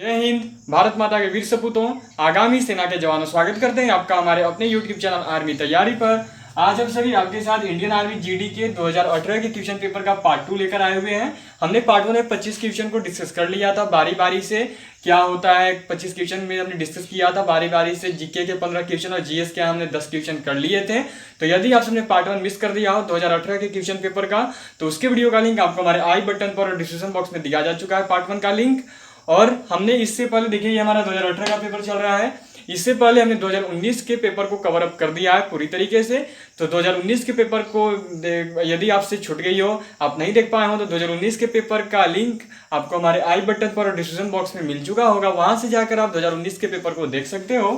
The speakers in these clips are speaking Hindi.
जय हिंद। भारत माता के वीर सपूतों, आगामी सेना के जवानों, स्वागत करते हैं आपका हमारे अपने YouTube चैनल आर्मी तैयारी पर। आज हम सभी आपके साथ इंडियन आर्मी जीडी के 2018 के क्वेश्चन पेपर का पार्ट 2 लेकर आए हुए हैं। हमने पार्ट 1 में 25 क्वेश्चन को डिस्कस कर लिया था बारी बारी से। क्या होता है 25 क्वेश्चन में हमने डिस्कस किया था बारी बारी से। जीके के 15 क्वेश्चन और जीएस के हमने 10 क्वेश्चन कर लिए थे। तो यदि आप सबने पार्ट 1 मिस कर दिया हो 2018 के क्वेश्चन पेपर का, तो उसके वीडियो का लिंक आपको हमारे आई बटन पर और डिस्क्रिप्शन बॉक्स में दिया जा चुका है, पार्ट 1 का लिंक। और हमने इससे पहले देखिए ये हमारा 2018 का पेपर चल रहा है, इससे पहले हमने 2019 के पेपर को कवर अप कर दिया है पूरी तरीके से। तो 2019 के पेपर को यदि आपसे छूट गई हो, आप नहीं देख पाए हो, तो 2019 के पेपर का लिंक आपको हमारे आई बटन पर और डिस्क्रिप्शन बॉक्स में मिल चुका होगा, वहां से जाकर आप 2019 के पेपर को देख सकते हो।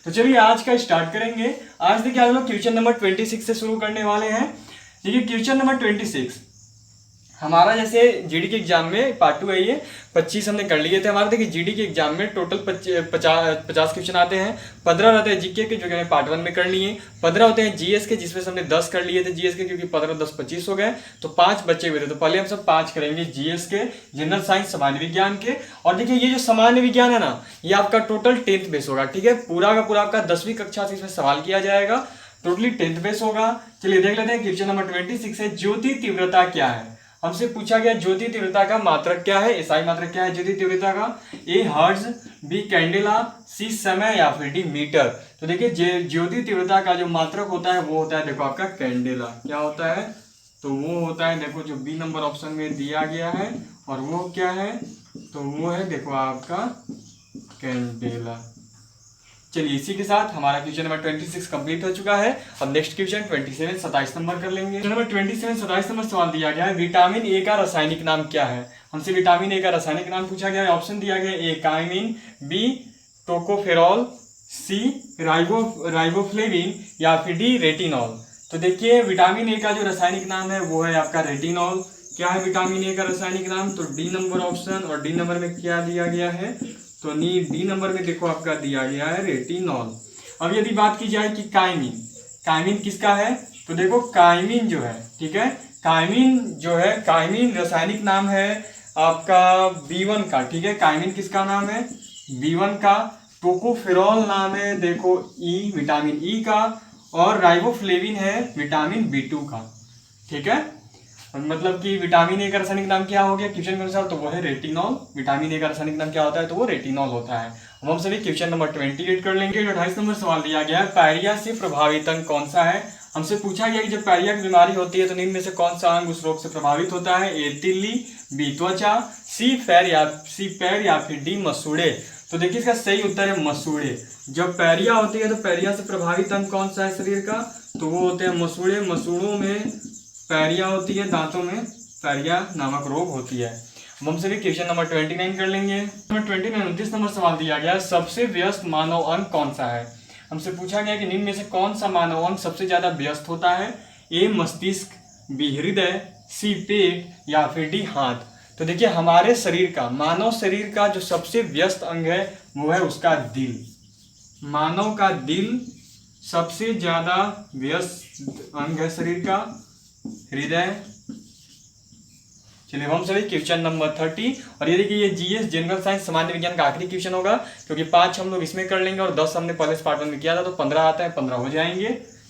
तो चलिए आज का स्टार्ट करेंगे। आज देखिए हम लोग क्वेश्चन नंबर 26 से शुरू करने वाले हैं। देखिए क्वेश्चन नंबर 26 हमारा जैसे जीडी के एग्जाम में पार्ट 2 है, ये 25 हमने कर लिए थे। हमारे देखिए जीडी के एग्जाम में टोटल 50 क्वेश्चन आते हैं। 15 रहते हैं जीके के, जो कि हमने पार्ट 1 में कर लिए। 15 होते हैं जीएस के, जिसमें से हमने 10 कर लिए थे जीएस के, क्योंकि 15 10 25 हो गए, तो 5 बचे हुए थे। तो पहले हम सब 5 करेंगे जीएस के, जनरल साइंस, सामान्य विज्ञान के। और देखिए ये जो सामान्य विज्ञान है ना, ये आपका टोटल 10th बेस होगा, ठीक है। पूरा का पूरा आपका 10वीं कक्षा से इसमें सवाल किया जाएगा, टोटली 10th बेस होगा। चलिए देख लेते हैं क्वेश्चन नंबर 26 है, ज्योति तीव्रता क्या है। हमसे पूछा गया ज्योति तीव्रता का मात्रक क्या है, एसआई मात्रक क्या है ज्योति तीव्रता का। ए हर्ट्ज, बी कैंडेला, सी समय या फिर डी मीटर। तो देखिए ज्योति तीव्रता का जो मात्रक होता है वो होता है देखो आपका कैंडेला। क्या होता है, तो वो होता है देखो जो बी नंबर ऑप्शन में दिया गया है, और वो क्या है, तो वो है देखो आपका कैंडेला। चलिए इसी के साथ हमारा क्वेश्चन नंबर 26 कंप्लीट हो चुका है। अब नेक्स्ट क्वेश्चन 27 27 नंबर कर लेंगे। क्वेश्चन नंबर 27 27 नंबर सवाल दिया गया है, विटामिन ए का रासायनिक नाम क्या है। हमसे विटामिन ए का रासायनिक नाम पूछा गया है। ऑप्शन दिया गया है, ए काइमिन, बी टोकोफेरॉल, सी राइबोफ्लेविन या फिर डी रेटिनॉल। तो देखिए विटामिन ए का जो रासायनिक नाम है वो है आपका रेटिनॉल। क्या है विटामिन ए का रासायनिक नाम, तो डी नंबर ऑप्शन। और डी नंबर में क्या दिया गया है, तो डी नंबर में देखो आपका दिया गया है रेटिनॉल। अब यदि बात की जाए कि काइमिन, काइमिन किसका है, तो देखो काइमिन जो है, ठीक है, काइमिन जो है, काइमिन रासायनिक नाम है आपका B1 का, ठीक है। काइमिन किसका नाम है, B1 का। टोकोफेरॉल नाम है देखो ई, विटामिन ई का। और राइबोफ्लेविन है विटामिन B2 का, ठीक है। मतलब कि विटामिन ए का रासायनिक नाम क्या हो गया क्वेश्चन के अनुसार, तो वो है रेटिनॉल। विटामिन ए का रासायनिक नाम क्या होता है, तो वो रेटिनॉल होता है। अब हम सभी क्वेश्चन नंबर 28 कर लेंगे। 28 नंबर सवाल दिया गया है, पायरिया से प्रभावित अंग कौन सा है। हमसे पूछा गया कि जब पायरिया की बीमारी होती है तो निम्न में से कौन सा अंग उस रोग से प्रभावित होता है। ए तिल्ली, बी त्वचा, सी पैर या फिर डी मसूड़े। तो देखिए इसका सही उत्तर है मसूड़े। जब पैरिया होती है तो पैरिया से प्रभावित अंग कौन सा है शरीर का, तो वो होते हैं मसूड़े। मसूड़ों में पैरिया होती है, दांतों में पैरिया नामक रोग होती है। हम सभी क्वेश्चन नंबर 29 कर लेंगे। नंबर 29 29 नंबर सवाल दिया गया है, सबसे व्यस्त मानव अंग कौन सा है। हमसे पूछा गया कि निम्न में से कौन सा मानव अंग सबसे ज्यादा व्यस्त होता है। ए मस्तिष्क, बी हृदय, सी पेट या फिर डी हाथ। तो देखिए हमारे शरीर का, मानव शरीर का जो सबसे व्यस्त अंग है वो है उसका दिल। मानव का दिल सबसे ज्यादा व्यस्त अंग है शरीर का, हृदय। चलिए हम सभी क्वेश्चन नंबर 30, और ये देखिए ये जीएस जनरल साइंस सामान्य विज्ञान का आखिरी क्वेश्चन होगा, क्योंकि 5 हम लोग इसमें कर लेंगे और 10 हमने पहले पार्ट 1 में किया था, तो 15 आता है, 15 हो जाएंगे।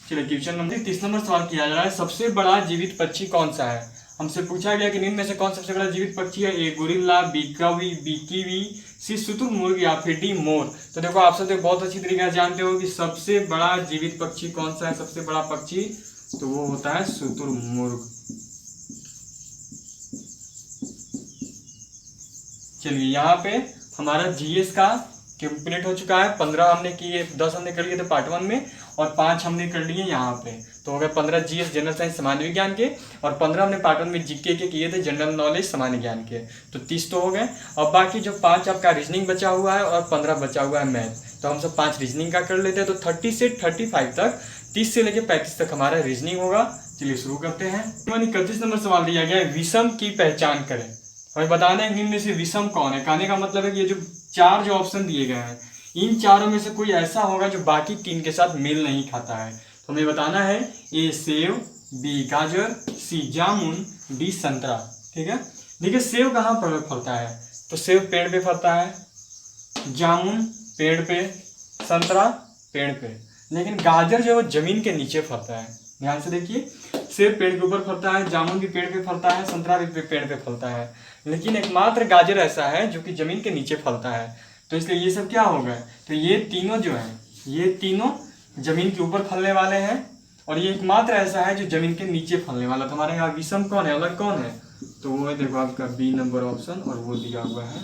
चलिए क्वेश्चन नंबर 30 नंबर सवाल किया जा रहा है, सबसे बड़ा जीवित पक्षी कौन सा है। हमसे पूछा गया कि निम्न में से कौन सबसे बड़ा जीवित पक्षी है। ए गोरिल्ला, बी कीवी, सी शुतुरमुर्ग या फिर डी मोर। तो देखो आप सब तो बहुत अच्छी तरीके से जानते हो कि सबसे बड़ा जीवित पक्षी कौन सा है। सबसे बड़ा पक्षी तो वो होता है शुतुरमुर्ग। चलिए यहाँ पे हमारा जीएस का कंप्लीट हो चुका है। 15 हमने किए, 10 हमने कर लिए थे पार्ट 1 में, और 5 हमने कर लिए यहाँ पे। तो हो गए 15 जीएस जनरल साइंस सामान्य विज्ञान के, और 15 हमने पार्ट 1 में जीके के किए थे, जनरल नॉलेज सामान्य ज्ञान के। तो 30 तो हो गए। अब बाकी जो 5 आपका रीजनिंग बचा हुआ है और 15 बचा हुआ है मैथ। तो हम सब 5 रीजनिंग का कर लेते हैं। तो 30 से 35 तक, 30 से लेकर 35 तक हमारा रीजनिंग होगा। चलिए शुरू करते हैं। 31 नंबर सवाल दिया गया है, विषम की पहचान करें। हमें बताना है निम्न में से विषम कौन है। कहने का मतलब है कि ये जो 4 जो ऑप्शन दिए गए हैं, इन चारों में से कोई ऐसा होगा जो बाकी 3 के साथ मेल नहीं खाता है। तो हमें बताना है, ए सेव, बी गाजर, सी जामुन, डी संतरा, ठीक है। देखिए सेव कहाँ पर फलता है, तो सेव पेड़ पे फलता है, जामुन पेड़ पे, संतरा पेड़ पे, लेकिन गाजर जो है वो जमीन के नीचे फलता है। ध्यान से देखिए, सेब पेड़ के ऊपर फलता है, जामुन भी पेड़ पे फलता है, संतरा भी पेड़ पे फलता है, लेकिन एकमात्र गाजर ऐसा है जो कि जमीन के नीचे फलता है। तो इसलिए ये सब क्या हो गए, तो ये तीनों जो है ये तीनों जमीन के ऊपर फलने वाले हैं, और ये एकमात्र ऐसा है जो जमीन के नीचे फलने वाला। तो हमारे यहाँ विषम कौन है, अलग कौन है, तो वो है देखो आपका बी नंबर ऑप्शन, और वो दिया हुआ है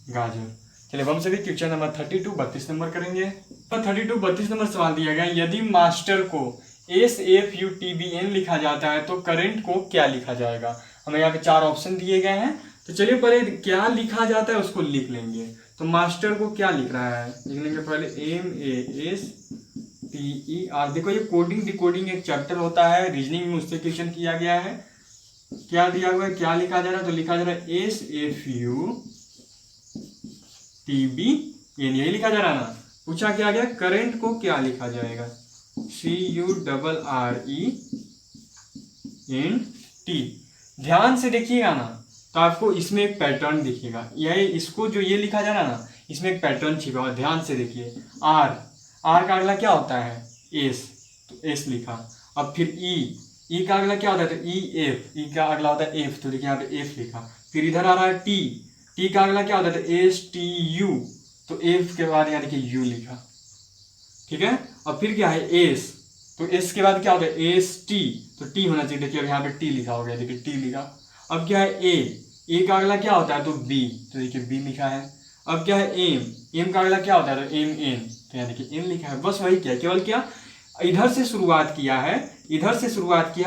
गाजर। चलिए हम सभी क्वेश्चन नंबर 32 32 नंबर करेंगे। पर 32 32 नंबर सवाल दिया गया, यदि मास्टर को SFUTBN लिखा जाता है तो करंट को क्या लिखा जाएगा। हमें यहाँ पे 4 ऑप्शन दिए गए हैं, तो चलिए पहले क्या लिखा जाता है उसको लिख लेंगे। तो मास्टर को क्या लिख रहा है, लिख लेंगे पहले MASTER। देखो ये कोडिंग डिकोडिंग एक चैप्टर होता है, रीजनिंग में उससे क्वेश्चन किया गया है। क्या दिया हुआ है, क्या लिखा जा रहा है, तो लिखा जा रहा है SFUTBN, यही लिखा जा रहा है ना। पूछा क्या गया, करंट को क्या लिखा जाएगा, CURRENT। ध्यान से देखिएगा ना, तो आपको इसमें एक पैटर्न दिखेगा, यही इसको जो ये लिखा जा रहा है ना, इसमें एक पैटर्न छिपा हुआ। ध्यान से देखिए, आर का अगला क्या होता है, एस, तो एस लिखा। अब फिर ई का अगला क्या होता है, तो ई का अगला होता है एफ, तो देखिए यहाँ पे एफ लिखा। फिर इधर आ रहा है टी का अगला क्या होता है, तो STU, तो एफ के बाद यहाँ देखिए यू लिखा, ठीक है। अब फिर क्या है एस, तो एस के बाद क्या होता है ST, तो टी होना चाहिए, देखिए अब यहाँ पे टी लिखा हो गया, देखिए टी लिखा। अब क्या है ए का अगला क्या होता है, तो बी, तो देखिए बी लिखा है। अब क्या है एम का अगला क्या होता है, तो MN, तो यहाँ देखिए एम लिखा है। बस वही क्या, केवल क्या इधर से शुरुआत किया है,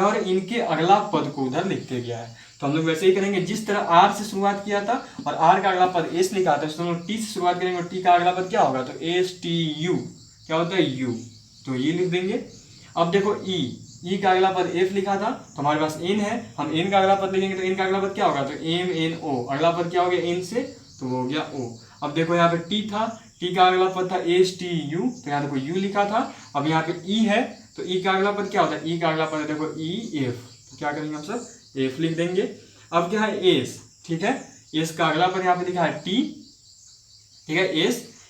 और इनके अगला पद को उधर लिखते गया है। तो हम लोग वैसे ही करेंगे, जिस तरह आर से शुरुआत किया था और आर का अगला पद एस लिखा था, तो हम लोग टी से शुरुआत करेंगे और टी का अगला पद क्या होगा, तो STU, क्या होता है यू, तो ये लिख देंगे। अब देखो ई का अगला पद एफ लिखा था, तो हमारे पास एन है, हम एन का अगला पद लिखेंगे, तो एन का अगला पद क्या होगा, तो MNO, अगला पद क्या हो गया एन से, तो वो हो गया ओ। अब देखो यहाँ पे टी था, टी का अगला पद था STU, तो यहाँ देखो यू लिखा था। अब यहाँ पे ई है, तो ई का अगला पद क्या होता है, ई का अगला पद है देखो EF, तो क्या करेंगे हम सब एफ लिख देंगे। अब क्या है एस, ठीक है, एस का अगला पद यहाँ पे लिखा है टी, ठीक है,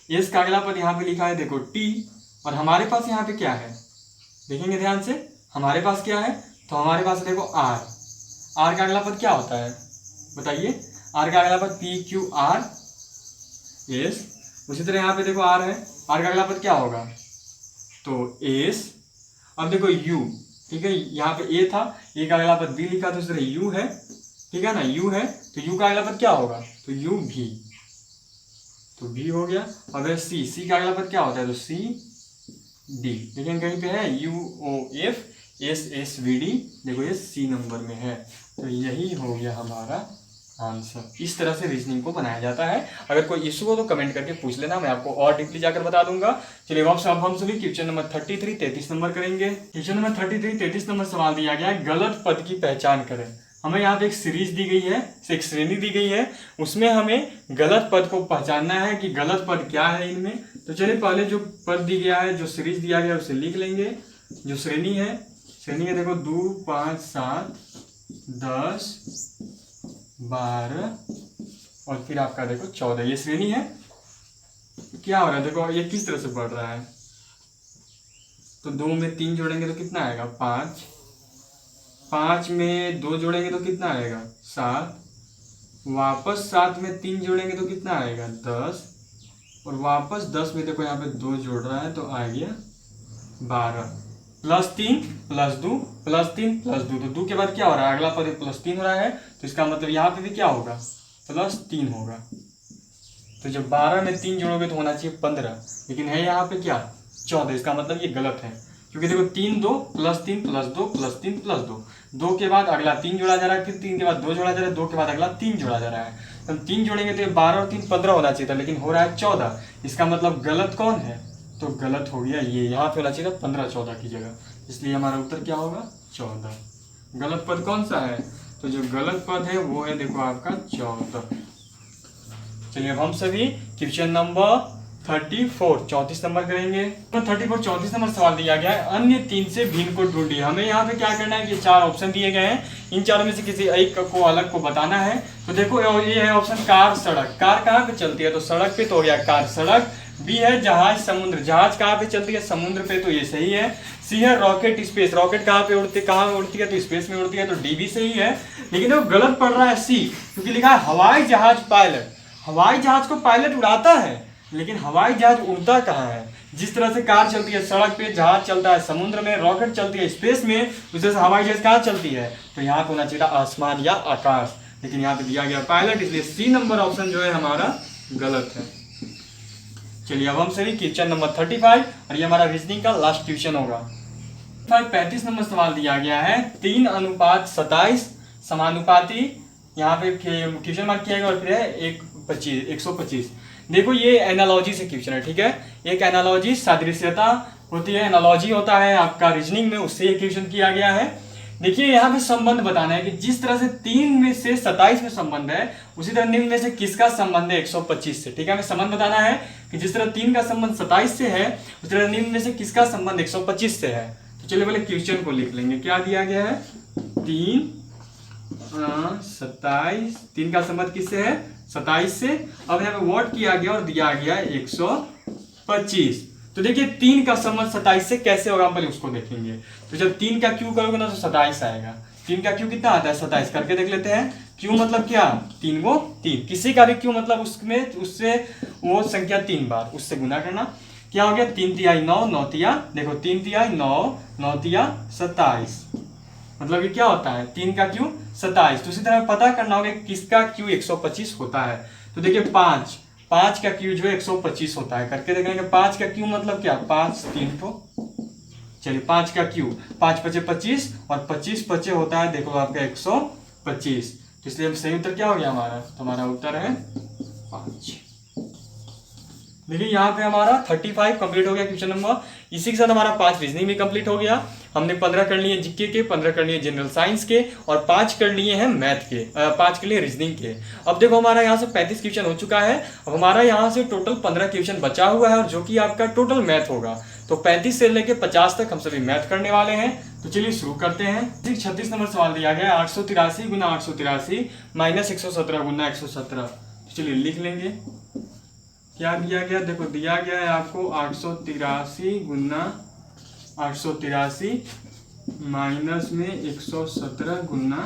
एस का अगला पद यहाँ पे लिखा है देखो टी, और हमारे पास यहाँ पे क्या है, देखेंगे ध्यान से, हमारे पास क्या है, तो हमारे पास देखो आर का अगला पद क्या होता है, बताइए, आर का अगला पद PQRS। उसी तरह यहाँ पे देखो आर है, आर का अगला पद क्या होगा, तो एस। अब देखो यू, ठीक है, यहाँ पे ए था, ए का अगला पद बी लिखा, तो इस तरह यू है, ठीक है ना, यू है, तो यू का अगला पद क्या होगा, तो यू भी, तो भी हो गया। अब सी का अगला पद क्या होता है, तो CD, लेकिन कहीं पे है UOFSSVD, देखो ये C नंबर में है, तो यही हो गया हमारा आंसर। इस तरह से रीजनिंग को बनाया जाता है। अगर कोई इशू हो तो कमेंट करके पूछ लेना, मैं आपको और डीपली जाकर बता दूंगा। चलिए अब हम सभी क्वेश्चन नंबर 33 33 नंबर करेंगे। क्वेश्चन नंबर 33 33 नंबर सवाल दिया गया है, गलत पद की पहचान करें। हमें यहाँ पे एक सीरीज दी गई है, एक श्रेणी दी गई है, उसमें हमें गलत पद को पहचानना है कि गलत पद क्या है इनमें। तो चलिए पहले जो पद दी गया है, जो सीरीज दिया गया है उसे लिख लेंगे। जो श्रेणी है देखो 2 5 7 10 12 और फिर आपका देखो 14, ये श्रेणी है। क्या हो रहा है, देखो ये किस तरह से बढ़ रहा है, तो 2 में 3 जोड़ेंगे तो कितना आएगा 5, 5 में 2 जोड़ेंगे तो कितना आएगा 7, वापस 7 में 3 जोड़ेंगे तो कितना आएगा 10, और वापस 10 में देखो यहाँ पे 2 जोड़ रहा है तो आ गया 12, +3 +2 +3 +2, तो 2 के बाद क्या हो रहा है, अगला पद +3 हो रहा है, तो इसका मतलब यहाँ पे भी क्या होगा +3 होगा। तो जब 12 में 3 जोड़ोगे तो होना चाहिए 15, लेकिन है यहाँ पे क्या 14, इसका मतलब ये गलत है, क्योंकि देखो 3 2 +3 +2 +3 +2, 2 के बाद अगला 3 जोड़ा जा रहा है, फिर 3 के बाद 2 जोड़ा जा रहा है, 2 के बाद अगला 3 जोड़ा जा रहा है, तो हम 3 जोड़ेंगे तो 12 और 3 15 होना चाहिए था, लेकिन हो रहा है 14, इसका मतलब गलत कौन है, तो गलत हो गया ये, यहाँ पे होना चाहिए था 15 14 की जगह, इसलिए हमारा उत्तर क्या होगा 14। गलत पद कौन सा है, तो जो गलत पद है वो है देखो आपका 14। चलिए अब हम सभी क्वेश्चन नंबर 34 34 नंबर करेंगे। तो 34 34 नंबर सवाल दिया गया है, अन्य 3 से भिन्न को ढूंढिए। हमें यहाँ पे क्या करना है कि 4 ऑप्शन दिए गए हैं, इन चारों में से किसी एक को अलग को बताना है। तो देखो ये है ऑप्शन कार सड़क, कार कहाँ पे चलती है तो सड़क पे, तो हो गया कार सड़क। बी है जहाज समुद्र, जहाज कहाँ पे चलती है समुद्र पे, तो ये सही है। सी है रॉकेट स्पेस, रॉकेट कहाँ पे उड़ती है, कहाँ उड़ती है तो स्पेस में उड़ती है, तो डी भी सही है। लेकिन वो गलत पड़ रहा है सी, क्योंकि लिखा है हवाई जहाज पायलट। हवाई जहाज को पायलट उड़ाता है लेकिन हवाई जहाज उड़ता कहाँ है। जिस तरह से कार चलती है सड़क पे, जहाज चलता है समुद्र में, रॉकेट चलती है स्पेस में, उस तरह से हवाई जहाज कहाँ चलती है, तो यहाँ पे होना चाहिए आसमान या आकाश, लेकिन यहाँ पे दिया गया पायलट, इसलिए सी नंबर ऑप्शन जो है हमारा गलत है। चलिए अब हम सभी क्वेश्चन नंबर 35, और ये हमारा रीजनिंग का लास्ट क्वेश्चन होगा। 35 नंबर सवाल दिया गया है 3:27 समानुपाती, यहाँ पे क्वेश्चन मार्क किया गया और फिर है 125। देखो ये एनालॉजी से क्वेश्चन है, ठीक है। एक एनालॉजी सादृश्यता होती है, एनालॉजी होता है आपका रीजनिंग में, उससे ये क्वेश्चन किया गया है। देखिए यहाँ पे संबंध बताना है कि जिस तरह से 3 में से 27 में संबंध है, उसी तरह निम्न में से किसका संबंध है 125 से, ठीक है। हमें संबंध बताना है कि जिस तरह 3 का संबंध 27 से है, उसी तरह निम्न में से किसका संबंध 125 से है। तो चलिए पहले क्वेश्चन को लिख लेंगे। क्या दिया गया है 3 27, 3 का संबंध किससे है 27 से। अब यहाँ पे वर्ड किया गया और दिया गया 125। तो देखिए 3 का संबंध 27 से कैसे होगा, हम पहले उसको देखेंगे। तो जब 3 का क्यू करोगे ना तो 27 आएगा। 3 का क्यू कितना आता है 27, करके देख लेते हैं। क्यू मतलब क्या 3 को 3, किसी का भी क्यू मतलब उसमें उससे वो संख्या 3 बार उससे गुना करना। क्या हो गया 3 तिहाई 9, 9 तिया देखो 3 तिहाई 9, 9 तिया 27, मतलब ये क्या होता है 3 का क्यू 27। तो इसी तरह पता करना होगा किसका क्यू 125 होता है। तो देखिए 5 का क्यू जो है 125 होता है, करके देखेंगे। 5 का क्यू मतलब क्या 5 3 को, चलिए 5 का क्यू 5 पचे 25 और 25 पचे होता है देखो आपका 125। तो इसलिए सही उत्तर क्या हो गया हमारा, तो हमारा उत्तर है 5। देखिए यहाँ पे हमारा 35 कंप्लीट हो गया क्वेश्चन नंबर। इसी के साथ हमारा 5 रीजनिंग भी कंप्लीट हो गया। हमने 15 कर लिए जीके के, 15 कर लिए जनरल साइंस के, और 5 कर लिए हैं मैथ के, 5 के लिए रीजनिंग के। अब देखो हमारा यहाँ से 35 क्वेश्चन हो चुका है। अब हमारा यहाँ से टोटल 15 क्वेश्चन बचा हुआ है, और जो कि आपका टोटल मैथ होगा। तो 35 से लेके 50 तक हम सभी मैथ करने वाले हैं। तो चलिए शुरू करते हैं। 36 नंबर सवाल दिया गया है 883 गुना 883 माइनस 117 गुना 117। चलिए लिख लेंगे। क्या दिया गया, देखो दिया गया है आपको 883 गुना 883 माइनस में 117 गुना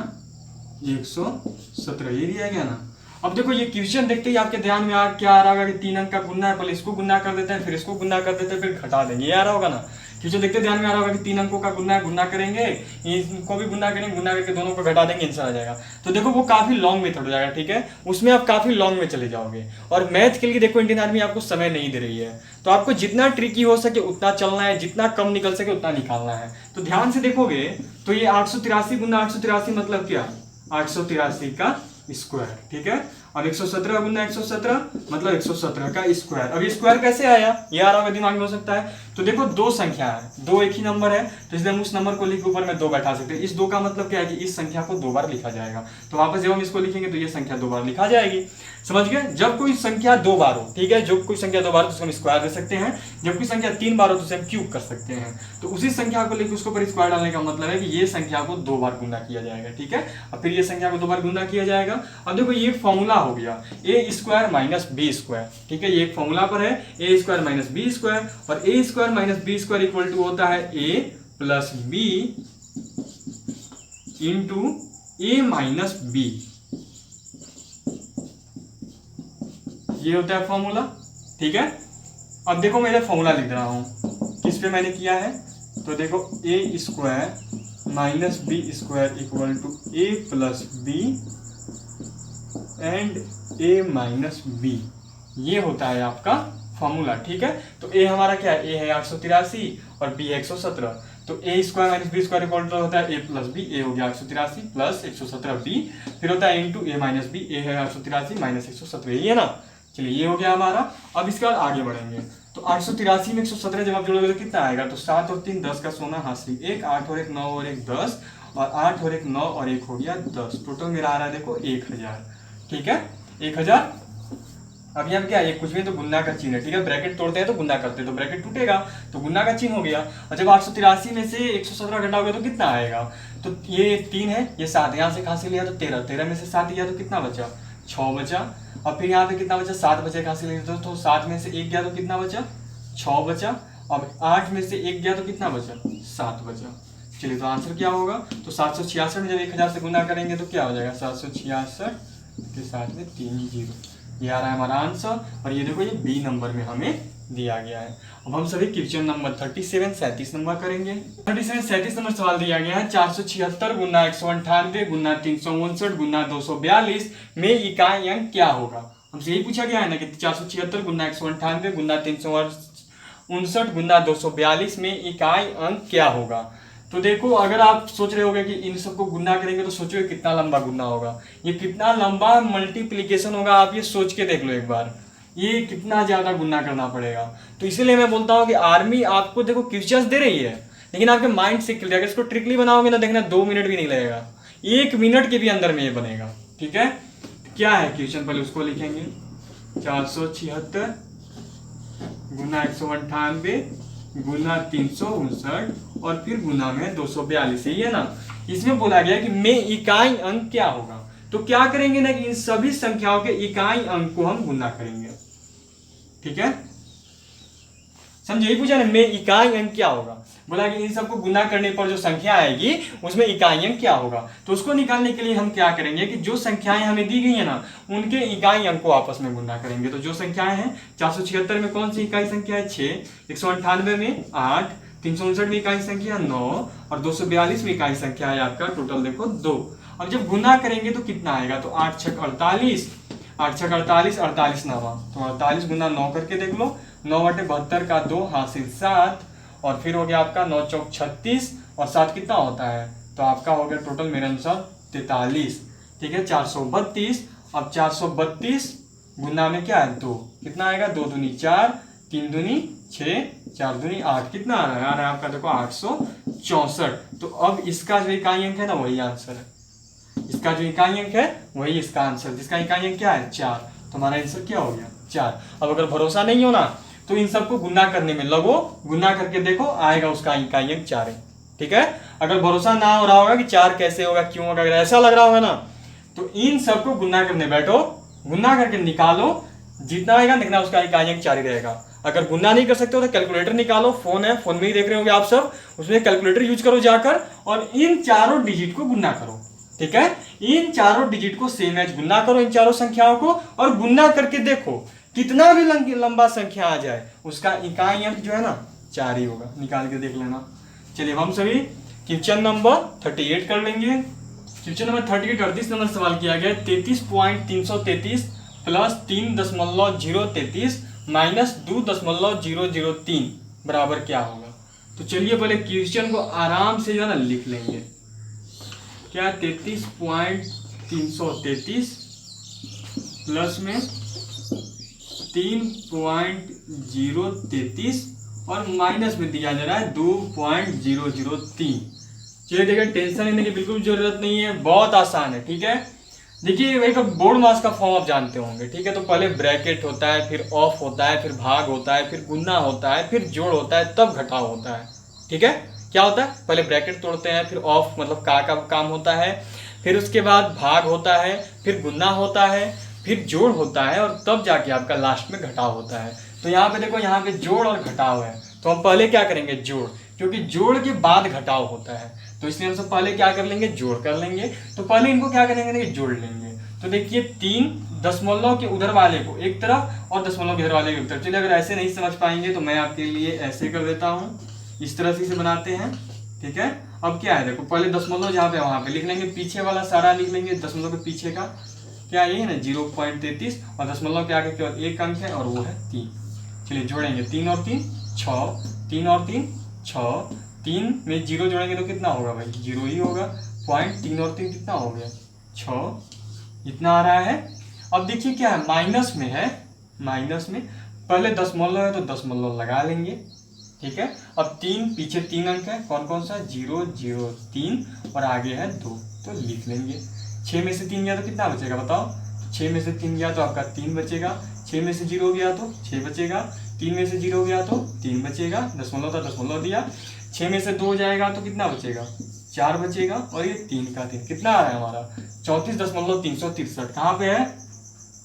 117, ये दिया गया ना। अब देखो ये क्वेश्चन देखते ही आपके ध्यान में क्या आ रहा होगा कि 3 अंक का गुना है, पहले इसको गुना कर देते हैं, फिर इसको गुना कर देते हैं, फिर घटा देंगे, ये आ रहा होगा ना। क्वेश्चन देखते ध्यान में आ रहा होगा कि 3 अंकों का गुना है, गुना करेंगे, इनको भी गुना करेंगे, गुना करके दोनों को घटा देंगे, आंसर आ जाएगा। तो देखो वो काफी लॉन्ग मेथड हो जाएगा, ठीक है, उसमें आप काफी लॉन्ग में चले जाओगे। और मैथ के लिए देखो इंडियन आर्मी आपको समय नहीं दे रही है, तो आपको जितना ट्रिकी हो सके उतना चलना है, जितना कम निकल सके उतना निकालना है। तो ध्यान से देखोगे तो ये 883 गुना 883 मतलब क्या 883 का स्क्वायर, ठीक है। अब 117 गुना 117 मतलब 117 का स्क्वायर। अब ये स्क्वायर कैसे आया, ये आ रहा होगा दिमाग में हो सकता है। तो देखो 2 संख्या है, 2 एक ही नंबर है, तो इसलिए हम उस नंबर को लिख के ऊपर में 2 बैठा सकते हैं। इस 2 का मतलब क्या है कि इस संख्या को 2 बार लिखा जाएगा। तो वापस जब हम इसको लिखेंगे तो ये संख्या 2 बार लिखा जाएगी, समझ गए। जब कोई संख्या 2 बार हो, ठीक है, जब कोई संख्या 2 बार हो तो हम स्क्वायर दे सकते हैं, जब कोई संख्या 3 बार हो तो उसे हम क्यूब कर सकते हैं। तो उसी संख्या को लेकर उसके ऊपर स्क्वायर डालने का मतलब है कि ये संख्या को 2 बार गुना किया जाएगा, ठीक है। अब फिर ये संख्या को 2 बार गुना किया जाएगा। अब देखो ये फॉर्मूला हो गया A square minus B square, ठीक है, ये एक फॉर्मूला पर है A square minus B square, और A square minus B square equal to होता है A plus B into A minus B, ये होता है फॉर्मूला, ठीक है। अब देखो मैं फॉर्मूला लिख रहा हूं, किस पे मैंने किया है, तो देखो A square minus B square equal to A plus B and A minus B, ये होता है आपका फॉर्मूला, ठीक है। तो ए हमारा क्या है, ए है 883 और बी है 117, तो A square minus B square equal to होता है ए प्लस बी, ए हो गया 883 प्लस 117 बी, फिर होता है इंटू ए माइनस बी, ए है 883 माइनस 117, ये है ना। चलिए ये हो गया हमारा। अब इसके बाद आगे बढ़ेंगे। तो 883 में 117 जब आप जोड़ोगे तो कितना आएगा, तो 7 और 3 10 का सोना हासिल, 1 8 और 1 9 और 1 10, और 8 और 1 9 और 1 हो गया 10, टोटल मेरा आ रहा है देखो 1000, ठीक है 1000। अब यहाँ पे क्या है, कुछ भी तो गुना का चिन्ह है, ठीक है, ब्रैकेट तोड़ते हैं तो गुना करते हैं तो ब्रैकेट टूटेगा, तो गुना का चिन्ह हो गया। और जब 883 में से 117 घटाओगे तो कितना आएगा, तो ये 3 है, ये 7, यहाँ से कहाँ से लिया तो 13, 13 में से 7 गया तो कितना बचा, 6 बचा। और फिर यहाँ पे कितना बचा, 7 बचे, कहाँ से लिया तो 7 में से 1 गया तो कितना बचा, 6 बचा। अब 8 में से 1 गया तो कितना बचा, 7 बचा। चलिए तो आंसर क्या होगा, तो 766 में जब 1000 से गुना करेंगे तो क्या हो जाएगा, 766 के साथ में 3 जीरो, ये आ रहा है हमारा आंसर। और ये देखो ये बी नंबर में हमें दिया गया है। अब हम सभी क्वेश्चन नंबर 37 नंबर करेंगे। 37 नंबर सवाल दिया गया है, 476 गुना 198 गुना 359 गुना 242 में इकाई अंक क्या होगा। हमसे यही पूछा गया है ना कि 476 गुना 198 गुना 359 गुना 242 में इकाई अंक क्या होगा। तो देखो अगर आप सोच रहे होगे कि इन सबको गुना करेंगे तो सोचो कितना लंबा गुना होगा, ये कितना लंबा मल्टीप्लिकेशन होगा, आप ये सोच के देख लो एक बार, ये कितना ज्यादा गुना करना पड़ेगा। तो इसीलिए मैं बोलता हूँ कि आर्मी आपको देखो क्वेश्चंस दे रही है लेकिन आपके माइंड से क्लियर, अगर इसको ट्रिकली बनाओगे ना देखना 2 मिनट भी नहीं लगेगा, 1 मिनट के भी अंदर में ये बनेगा, ठीक है। क्या है क्वेश्चन, पहले उसको लिखेंगे, 476 गुना 198 गुना 359 और फिर गुना में 242, यही है ना। इसमें बोला गया कि में इकाई अंक क्या होगा, तो क्या करेंगे ना कि इन सभी संख्याओं के इकाई अंक को हम गुना करेंगे, ठीक है, समझे, यही पूछा ना में इकाई अंक क्या होगा। बोला कि इन सबको गुना करने पर जो संख्या आएगी उसमें इकाई अंक क्या होगा, तो उसको निकालने के लिए हम क्या करेंगे कि जो संख्याएं हमें दी गई है ना उनके इकाई अंक को आपस में गुना करेंगे। तो जो संख्याएं हैं 476 में कौन सी इकाई संख्या है 6, 198 में 8, 359 में इकाई संख्या 9 और 242 में इकाई संख्या है आपका टोटल देखो 2। अब जब गुना करेंगे तो कितना आएगा, तो 8 छक 48, 8 छक 48, 48 नवा, तो 48 गुना 9 करके देख लो, 9/72 का 2 हासिल 7 और फिर हो गया आपका 9 चौक 36 और 7 कितना होता है, तो आपका हो गया टोटल मेरे अनुसार 43, ठीक है, 432। अब 432 गुना में क्या है 2, कितना आएगा, 2 दूनी 4, 3 दूनी 6, 4 दूनी 8, कितना आ रहा है आपका देखो 864। तो अब इसका जो इकाई अंक है ना वही आंसर है, इसका जो इकाई अंक है वही इसका आंसर, जिसका इकाई अंक क्या है 4, तो हमारा आंसर क्या हो गया 4। अब अगर भरोसा नहीं हो ना तो इन सबको गुना करने में लगो, गुना करके देखो आएगा उसका इकाई अंक 4 है, ठीक है। अगर भरोसा ना हो रहा होगा कि 4 कैसे होगा क्यों होगा, अगर ऐसा लग रहा होगा ना तो इन सबको गुना करने बैठो, गुना करके निकालो, जितना आएगा देखना उसका इकाई अंक 4 ही रहेगा। अगर गुना नहीं कर सकते हो तो कैलकुलेटर निकालो, फोन है, फोन में ही देख रहे होंगे आप सब, उसमें कैलकुलेटर यूज करो जाकर और इन चारों डिजिट को गुना करो, ठीक है। इन चारों डिजिट को सेम एज गुना करो, इन चारों संख्याओं को, और गुना करके देखो कितना भी लंबा संख्या आ जाए उसका इकाई अंक जो है ना 4 ही होगा, निकाल के देख लेना। चलिए हम सभी क्वेश्चन नंबर 38 कर लेंगे। क्वेश्चन नंबर 38 38 नंबर सवाल किया गया 33.333 प्लस 3.033 माइनस 2.003 बराबर क्या होगा। तो चलिए पहले क्वेश्चन को आराम से जो है ना लिख लेंगे, क्या 33.333 प्लस में 3.033 और माइनस में दिया जा रहा है 2.003। चलिए देखिए टेंशन लेने की बिल्कुल जरूरत नहीं है, बहुत आसान है, ठीक है। देखिए एक बोर्ड मास का फॉर्म आप जानते होंगे, ठीक है। तो पहले ब्रैकेट होता है, फिर ऑफ होता है, फिर भाग होता है, फिर गुना होता है, फिर जोड़ होता है, तब घटाव होता है, ठीक है। क्या होता है, पहले ब्रैकेट तोड़ते हैं, फिर ऑफ मतलब का काम होता है, फिर उसके बाद भाग होता है, फिर गुना होता है, फिर जोड़ होता है और तब जाके आपका लास्ट में घटाव होता है। तो यहाँ पे देखो यहाँ पे जोड़ और घटाव है, तो हम पहले क्या करेंगे जोड़, क्योंकि जोड़ के बाद घटाव होता है तो इसलिए हम सब पहले क्या कर लेंगे जोड़ कर लेंगे। तो पहले इनको क्या करेंगे ना जोड़ लेंगे। तो देखिए 3 दशमलव के उधर वाले को एक तरफ और दशमलव के इधर वाले को एक तरफ। चलिए अगर ऐसे नहीं समझ पाएंगे तो मैं आपके लिए ऐसे कर देता हूँ, इस तरह से इसे बनाते हैं, ठीक है। अब क्या है देखो पहले दशमलव जहाँ पे वहां पे लिख लेंगे, पीछे वाला सारा लिख लेंगे, दशमलव के पीछे का क्या ये है ना 0.33 और दशमलव के आगे केवल एक अंक है और वो है 3। चलिए जोड़ेंगे 3 और 3 6, 3 और 3 6, 3 में 0 जोड़ेंगे तो कितना होगा भाई 0 ही होगा, पॉइंट 3 और 3 कितना हो गया 6, इतना आ रहा है। अब देखिए क्या है माइनस में है, माइनस में पहले दशमलव है तो दशमलव लगा लेंगे, ठीक है। अब 3 पीछे 3 अंक है, कौन कौन सा 0 0 3 और आगे है 2 तो लिख लेंगे। 6 में से 3 गया तो कितना बचेगा बताओ, 6 में से 3 गया तो आपका 3 बचेगा, 6 में से 0 गया तो 6 बचेगा, 3 में से 0 गया तो 3 बचेगा, दशमलव था दशमलव दिया, 6 में से 2 जाएगा तो कितना बचेगा, 4 बचेगा, और ये 3 का 3 कितना आ रहा है हमारा 34.363। कहाँ पे है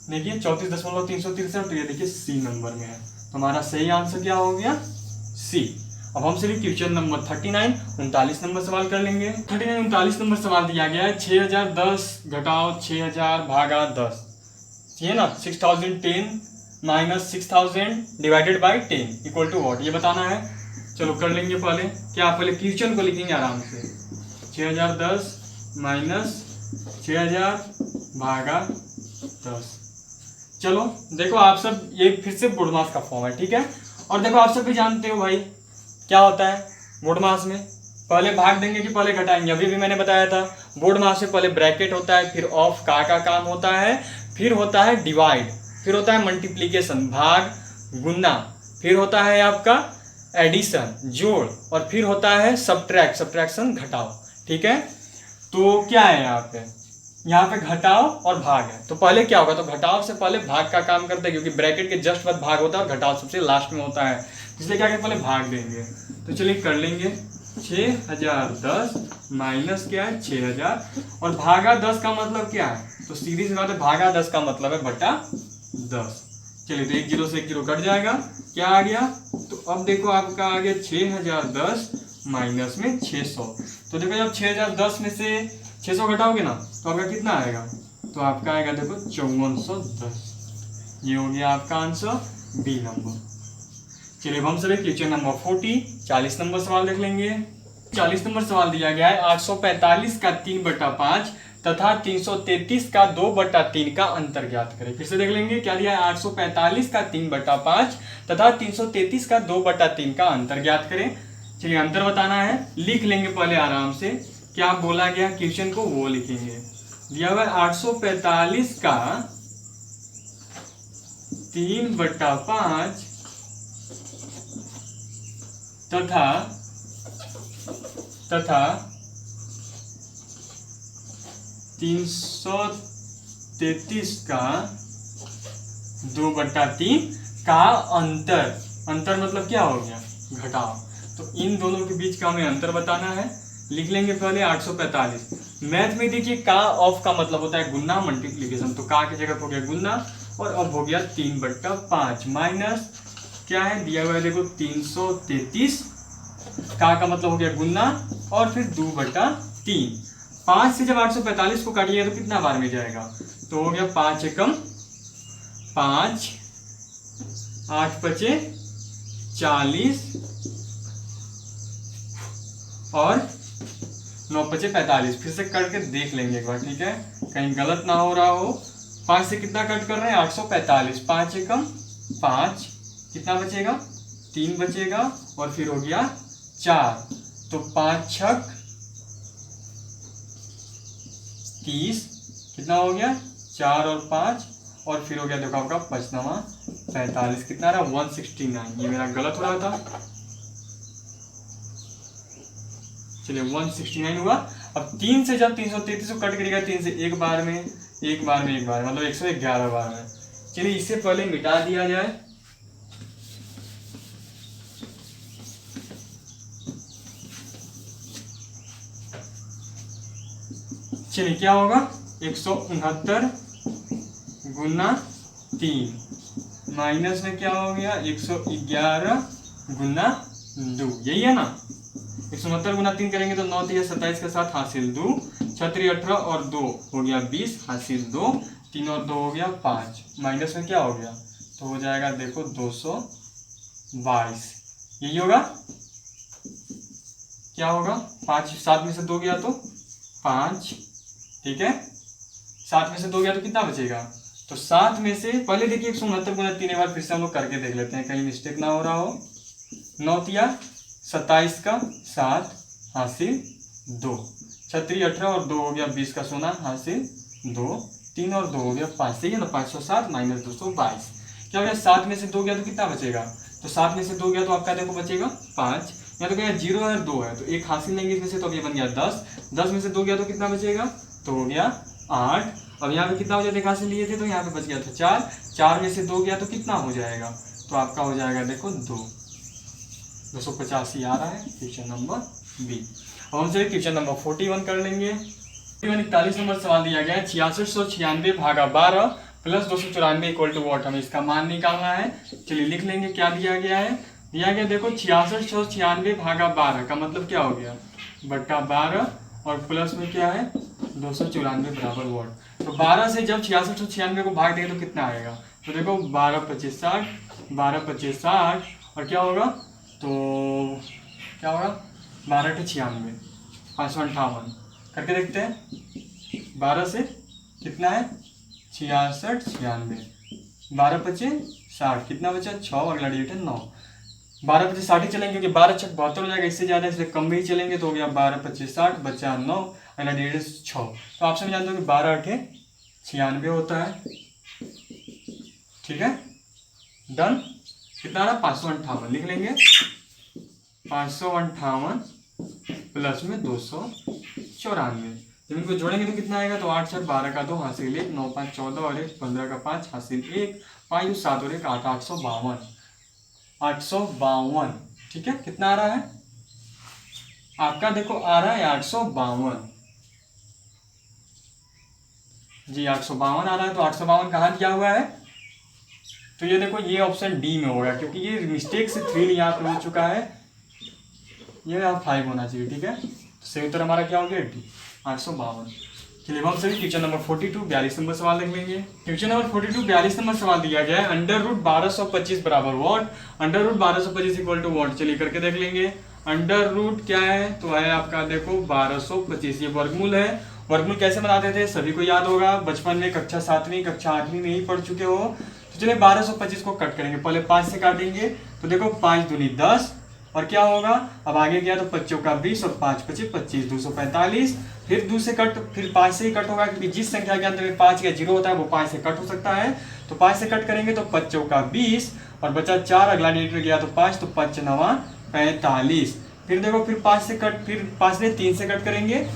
देखिए 34.363, तो ये देखिए सी नंबर में है। तो हमारा सही आंसर क्या हो गया, सी। अब हम सिर्फ क्वेश्चन नंबर 39 नंबर सवाल कर लेंगे। 39 नंबर सवाल दिया गया है 6010 घटाओ 6000 भागा 10, ठीक है ना, 6010 minus 6000 divided by 10 equal to what, ये बताना है। चलो कर लेंगे पहले, क्या पहले क्वेश्चन को लिखेंगे आराम से, 6010 माइनस 6000 भागा 10। चलो देखो आप सब, ये फिर से बोर्ड का फॉर्म है, ठीक है। और देखो आप सब भी जानते हो भाई क्या होता है बोर्ड में, पहले भाग देंगे कि पहले घटाएंगे। अभी भी मैंने बताया था बोर्ड में पहले ब्रैकेट होता है, फिर ऑफ का काम होता है, फिर होता है डिवाइड, फिर होता है मल्टीप्लीकेशन भाग गुना, फिर होता है आपका एडिशन जोड़, और फिर होता है सब्ट्रैक्शन घटाओ, ठीक है। तो क्या है यहाँ पे घटाओ और भाग है, तो पहले क्या होगा, तो घटाओ से पहले भाग का काम करते हैं, क्योंकि ब्रैकेट के जस्ट बाद भाग होता है और घटाओ सबसे लास्ट में होता है, इसलिए क्या पहले भाग देंगे। तो चलिए कर लेंगे, 6010 माइनस क्या है 6000, और भागा 10 का मतलब क्या है, तो सीधी सी बात है भागा 10 का मतलब है बटा 10। चलिए तो 1 0 से 1 0 कट जाएगा, क्या आ गया, तो अब देखो आपका आ गया 6010 माइनस में 600। तो देखो जब 6010 में से 600 घटाओगे ना तो आपका कितना आएगा, तो आपका आएगा देखो 5410। ये हो गया आपका आंसर बी नंबर। चलिए हम सर क्वेश्चन नंबर 40 नंबर सवाल देख लेंगे। 40 नंबर सवाल दिया गया है 845 का 3/5 तथा 333 का 2/3 का अंतर ज्ञात करें। फिर से देख लेंगे क्या दिया है, 845 का 3/5 तथा 333 का 2/3 का अंतर ज्ञात करें। चलिए अंतर बताना है, लिख लेंगे पहले आराम से, क्या बोला गया क्वेश्चन को वो लिखेंगे। दिया हुआ 845 का 3/5 तथा 333 का 2/3 का अंतर मतलब क्या हो गया, घटाओ। तो इन दोनों के बीच का हमें अंतर बताना है, लिख लेंगे पहले 845। मैथ में देखिए का ऑफ का मतलब होता है गुना मल्टीप्लीकेशन, तो का की जगह हो गया गुना, और अब हो गया 3/5 माइनस क्या है दिया हुआ है देखो 333, का मतलब हो गया गुना और फिर 2/3। 5 से जब 845 को काटिएगा तो कितना बार में जाएगा, तो हो गया 5 एकम 5, 8 पचे 40 और 9 पचे 45। फिर से कट के देख लेंगे एक बार, ठीक है, कहीं गलत ना हो रहा हो। 5 से कितना कट कर रहे हैं 845, 5 एकम 5, कितना बचेगा 3 बचेगा, और फिर हो गया 4, तो 5 छक 30, कितना हो गया 4 और 5, और फिर हो गया देखो आपका 5 45, कितना रहा 169। ये मेरा गलत हो रहा था, चलिए 169 हुआ। अब 3 से जब 333 को कट करेगा 3 से एक बार में मतलब 111 बार में। चलिए इससे पहले मिटा दिया जाए, चलिए क्या होगा 169 गुना 3 माइनस में क्या हो गया 111 गुना 2, यही है ना। 169 गुना 3 करेंगे तो 9 3 27 के साथ हासिल 2, 36 18 और 2 हो गया 20 हासिल 2, 3 और 2 हो गया 5, माइनस में क्या हो गया तो हो जाएगा देखो 222, यही होगा। क्या होगा 5 7 में से 2 गया तो 5, ठीक है, 7 में से 2 गया तो कितना बचेगा, तो 7 में से पहले देखिए 169 गुना 3 एक बार फिर से हम लोग करके देख लेते हैं, कहीं मिस्टेक ना हो रहा हो। 9 तिया 27 का 7 हासिल 2, 36 18 और 2 हो गया 20 का सोना हासिल 2, 3 और 2 हो गया 5, सही है ना, 507 माइनस 222। क्या हो गया 7 में से 2 गया तो कितना बचेगा, तो 7 में से 2 गया तो आपका देखो बचेगा 5, यहाँ तो क्या 0 है 2 है तो 1 हासिल लेंगे इसमें से, तो अब ये बन गया 10, 10 में से 2 गया तो कितना बचेगा, तो हो गया 8 अब यहाँ पे कितना हो जाएगा, देखा से लिए थे तो यहाँ पे बच गया था 4, 4 में से 2 गया तो कितना हो जाएगा, तो आपका हो जाएगा देखो 285 आ रहा है क्वेश्चन नंबर बी। अब हम चलिए क्वेश्चन नंबर 41 कर लेंगे। 41 नंबर सवाल दिया गया है 6696 भागा 12 प्लस 294 इक्वल टू वॉट, हमें इसका मान निकालना है। चलिए लिख लेंगे क्या दिया गया है। दिया गया देखो 6696 भागा 12 का मतलब क्या हो गया, बट्टा 12 और प्लस में क्या है 294 बराबर वॉट। तो 12 से जब 6696 को भाग देंगे तो कितना आएगा, तो देखो 12 25 60, 12 25 60 और क्या होगा, तो क्या होगा 12 × 96 558 करके देखते हैं। 12 से कितना है 66 96, 12 25 60 कितना बचा 6, अगला डिजिट है 9। 12 25 60 ही चलेंगे क्योंकि 12 छक 72 हो जाएगा, इससे ज़्यादा इसलिए कम में ही चलेंगे, तो हो गया 12 25 60 बचा 9, अगला डिजिट 6। तो आप सब जानते हो कि 12 × 96 होता है, ठीक है डन। कितना आ रहा 558 लिख लेंगे, 558 प्लस में 294, जब इनको जोड़ेंगे तो कितना आएगा, तो 8 4 12 का 2 हासिल 1, 9 5 14 और 1 15 का 5 हासिल 1, 5 7 और 1 8, 852। ठीक है कितना आ रहा है आपका, देखो आ रहा है 852 जी, 852 आ रहा है। तो 852 कहाँ दिया हुआ है, तो ये देखो ये ऑप्शन डी में होगा क्योंकि ये मिस्टेक से 3 यहाँ पे हो चुका है, ये यहाँ 5 होना चाहिए। ठीक है तो सही उत्तर हमारा क्या हो गया डी 852। चलिए हम सभी क्वेश्चन नंबर 42 42 नंबर सवाल देख लेंगे। क्वेश्चन नंबर 42 42 नंबर सवाल दिया गया है √1225 बराबर वॉट, √1225 इक्वल टू वॉट। चलिए करके देख लेंगे। अंडर रूट क्या है, तो है आपका देखो 1225, ये वर्गमूल है। वर्गमूल कैसे बनाते थे सभी को याद होगा, बचपन में कक्षा 7वीं कक्षा 8वीं में ही पढ़ चुके हो। तो चलिए 1225 को कट करेंगे, पहले 5 से काटेंगे तो देखो 5 दूनी 10 और क्या होगा, अब आगे गया तो 5 चौका 20 और 5 पचे 25 245, फिर 2 से कट, फिर 5 से ही कट होगा क्योंकि जिस संख्या के अंत में 5 या 0 होता है वो 5 से कट हो सकता है। तो 5 से कट करेंगे तो 5 चौका 20 और बचा 4, अगला डिजिट गया तो 5, तो 5 9 45। फिर देखो फिर 5 से कट, फिर 5 से 3 से कट करेंगे,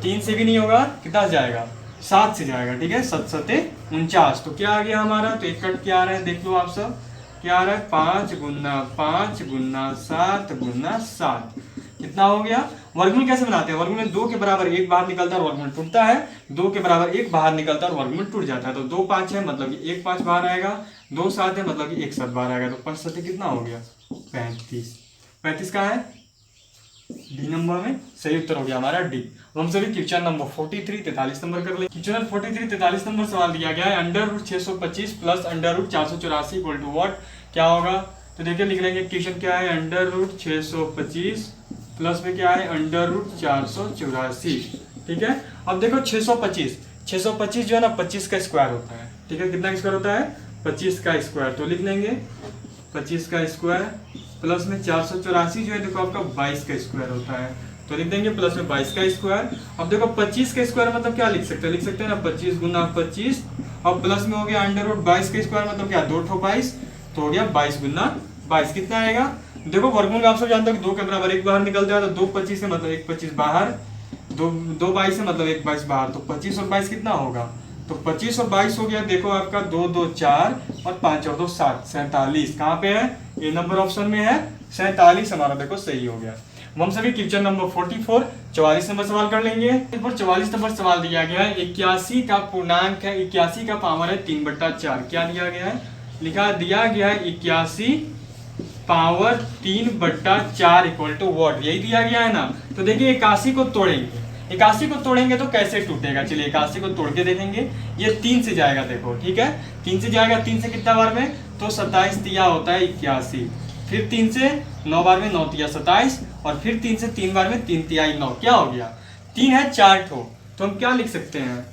3 से भी नहीं होगा, कितना जाएगा 7 से जाएगा। ठीक है 7 7 49, तो क्या आ गया हमारा, तो एक कट क्या आ रहा है देख लो आप सब, क्या आ रहा है 5 गुना 5 गुना 7 गुना 7, कितना हो गया। वर्गमूल कैसे बनाते हैं, वर्गमूल में 2 के बराबर 1 बाहर निकलता है और वर्गमूल टूटता है, 2 के बराबर 1 बाहर निकलता है और वर्गमूल टूट जाता है। तो 2 5 है मतलब कि 1 5 बाहर आएगा, 2 7 है मतलब कि 1 7 बाहर आएगा, तो 5 7 कितना हो गया 35। 35 का है डी नंबर में सही उत्तर हो गया हमारा डी। हम सभी क्वेश्चन नंबर 43 43 नंबर कर ले। क्वेश्चन 43 43 नंबर सवाल दिया गया है √625 प्लस √484 इक्वल टू व्हाट, क्या होगा। तो देखिए लिख लेंगे क्वेश्चन क्या है, √625 प्लस में क्या है √484। ठीक है अब देखो 625 जो है ना 25 का स्क्वायर होता है। ठीक है कितना स्क्वायर होता है 25 का स्क्वायर, तो लिख लेंगे 25 का स्क्वायर प्लस में 484 जो है देखो आपका 22 का स्क्वायर होता है, तो लिख देंगे प्लस में 22 का स्क्वायर। अब देखो 25 का स्क्वायर मतलब क्या लिख सकते हैं, लिख सकते हैं ना 25 गुना 25 और प्लस में हो गया √22 का स्क्वायर मतलब क्या 2 ठो 22, तो हो गया 22 गुना 22, कितना आएगा। देखो वर्गमूल में आप सब जानते हो कि 2 के बराबर 1 बाहर निकलता है, तो 2 25 है मतलब 1 25 बाहर, 2 22 है मतलब 1 22 बाहर, तो 25 और 22 कितना होगा, तो 25 और 22 हो गया देखो आपका 2 2 4 और 5 और 2 7 47, कहाँ पे है ए नंबर ऑप्शन में है 47 हमारा देखो सही हो गया। हम सभी क्वेश्चन नंबर 44 44 नंबर सवाल कर लेंगे। 44 नंबर सवाल दिया गया है 81 का पूर्णांक है, 81 का पावर है 3/4, क्या दिया गया है, दिया गया है 81 पावर 3/4 इक्वल टू वॉट, यही दिया गया है ना। तो देखिए 81 को तोड़ेंगे, 81 को तोड़ेंगे तो कैसे टूटेगा, चलिए 81 को तोड़ के देखेंगे। ये 3 से जाएगा देखो, ठीक है 3 से जाएगा, 3 से कितना बार में, तो 27 तिया होता है 81, फिर 3 से 9 बार में 9 तिया 27 और फिर 3 से 3 बार में 3 तिया 9, क्या हो गया 3 है 4 ठो, तो हम क्या लिख सकते हैं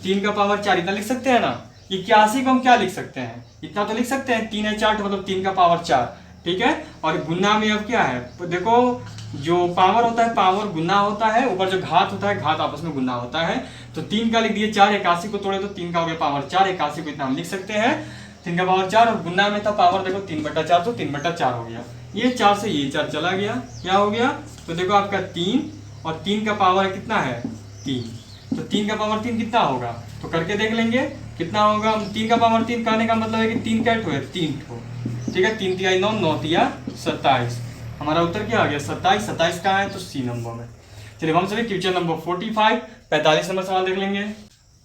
3 का पावर 4 इतना लिख सकते हैं ना। 81 को हम क्या लिख सकते हैं, इतना तो लिख सकते हैं, 3 है 4 ठो मतलब 3 का पावर 4, ठीक है। और गुना में अब क्या है, तो देखो जो पावर होता है पावर गुना होता है, ऊपर जो घात होता है घात आपस में गुना होता है, तो 3 का लिख दिए 4, 81 को तोड़े तो 3 का हो गया पावर 4, 81 को इतना हम लिख सकते हैं 3 का पावर 4 और गुना में था पावर देखो 3/4, तो 3/4 हो गया। ये 4 से ये 4 चला गया, क्या हो गया, तो देखो आपका 3 और 3 का पावर कितना है 3, तो 3 का पावर 3 कितना होगा, तो करके देख लेंगे कितना होगा। 3 का पावर 3 कहने का मतलब है कि 3 क्या ठो है, 3 ठो, ठीक है। 3 तिया 9, 9 तिया 27, हमारा उत्तर क्या आ गया 27। 27 कहाँ है, तो सी नंबर में। चलिए हम सभी क्वेश्चन नंबर 45 45 नंबर सवाल देख लेंगे।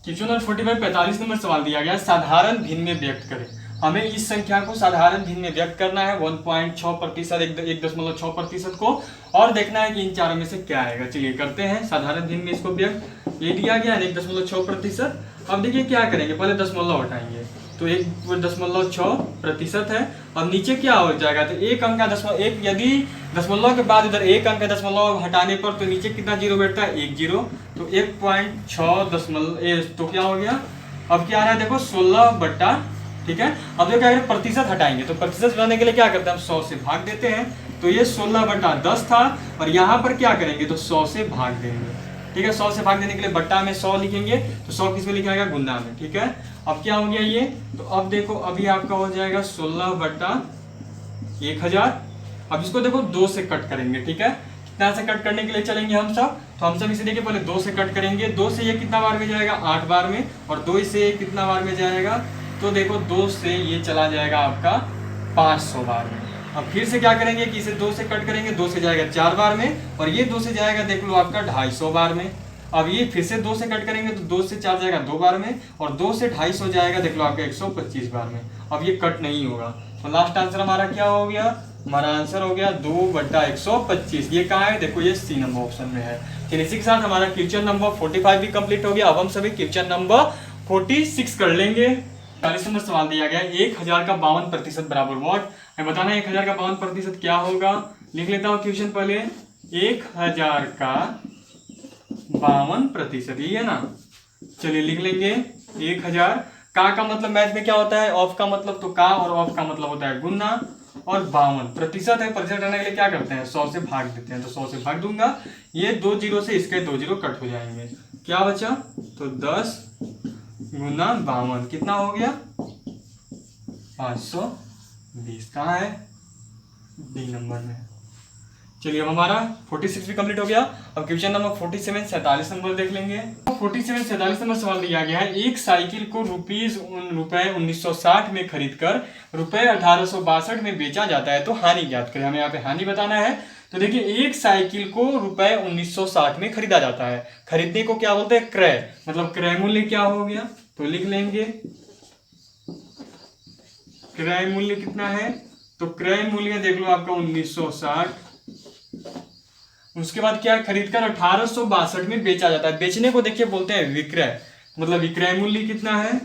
क्वेश्चन नंबर 45 45 नंबर सवाल दिया गया, साधारण भिन्न में व्यक्त करें। हमें इस संख्या को साधारण भिन्न में व्यक्त करना है 1.6%, 1.6% को, और देखना है कि इन चारों में से क्या आएगा। चलिए करते हैं साधारण भिन्न में इसको व्यक्त। ये दिया गया है 1.6%। अब देखिए क्या करेंगे, पहले दशमलव हटाएंगे, तो 1.6% है। अब नीचे क्या हो जाएगा, तो एक अंक का दशमलव, एक यदि दशमलव के बाद इधर एक अंक का दशमलव हटाने पर तो नीचे कितना जीरो बैठता है, 1 जीरो, तो 1.6 तो क्या हो गया, अब क्या आ रहा है देखो 16 बट्टा, ठीक है। अब देखो अगर प्रतिशत हटाएंगे तो प्रतिशत हटाने के लिए क्या करते हैं, हम 100 से भाग देते हैं, तो ये 16/10 था, और यहाँ पर क्या करेंगे तो 100 से भाग देंगे, ठीक है। 100 से भाग देने के लिए बट्टा में 100 लिखेंगे, तो 100 किस में लिखा जाएगा, गुना में, ठीक है। अब क्या हो गया ये, तो अब देखो अभी आपका हो जाएगा 16/1000। अब इसको देखो 2 से कट करेंगे, ठीक है। कितना से कट करने के लिए चलेंगे हम सब, तो हम सब इसे देखिए पहले 2 से कट करेंगे। 2 से ये कितना बार में जाएगा, 8 बार में, और 2 से कितना बार में जाएगा, तो देखो 2 से ये चला जाएगा आपका 500 बार में। अब फिर से क्या करेंगे कि इसे 2 से कट करेंगे, 2 से जाएगा 4 बार में, और ये 2 से जाएगा देख लो आपका 250 बार में। अब ये फिर से 2 से कट करेंगे तो 2 से 4 जाएगा 2 बार में, और 2 से 250 जाएगा देख लो आपका 125 बार में। अब ये कट नहीं होगा, तो लास्ट आंसर हमारा क्या हो गया, हमारा आंसर हो गया 2/125। ये कहाँ है, देखो ये सी नंबर ऑप्शन में है। चलिए इसी के साथ हमारा क्वेश्चन नंबर 45 भी कंप्लीट हो गया। अब हम सभी क्वेश्चन नंबर 46 कर लेंगे। 40 नंबर सवाल दिया गया, 1000 का 52% बराबर व्हाट। मैं बताना 1000 का 52% क्या होगा, लिख लेता हूँ क्वेश्चन पहले। 1000 का 52%, ये है ना। चलिए लिख लेंगे 1000 का मतलब मैथ में क्या होता है, ऑफ का मतलब तो का, और ऑफ का मतलब होता है गुना, और 52% है। प्रतिशत करने के लिए क्या करते हैं, 100 से भाग देते हैं, तो 100 से भाग दूंगा। ये 2 जीरो से इसके 2 जीरो कट हो जाएंगे, क्या बचा, तो 10 गुना 52 कितना हो गया, 520। कहाँ है, डी नंबर में। चलिए अब हमारा 46 भी कंप्लीट हो गया। अब क्वेश्चन नंबर 47 47 नंबर देख लेंगे। 47 47 नंबर सवाल दिया गया है, एक साइकिल को रुपये 1960 में खरीदकर रुपये 1862 में बेचा जाता है, तो हानि ज्ञात करें। हमें यहाँ पे हानि बताना है। तो देखिए एक साइकिल को रुपये 1960 में खरीदा जाता है, खरीदने को क्या बोलते हैं, क्रय, मतलब क्रय मूल्य क्या हो गया, तो लिख लेंगे क्रय मूल्य कितना है, तो क्रय मूल्य देख लो आपका 1960। उसके बाद क्या है, खरीदकर 1862 में बेचा जाता है। बेचने को देखिए बोलते हैं विक्रय, मतलब विक्रय मूल्य कितना है,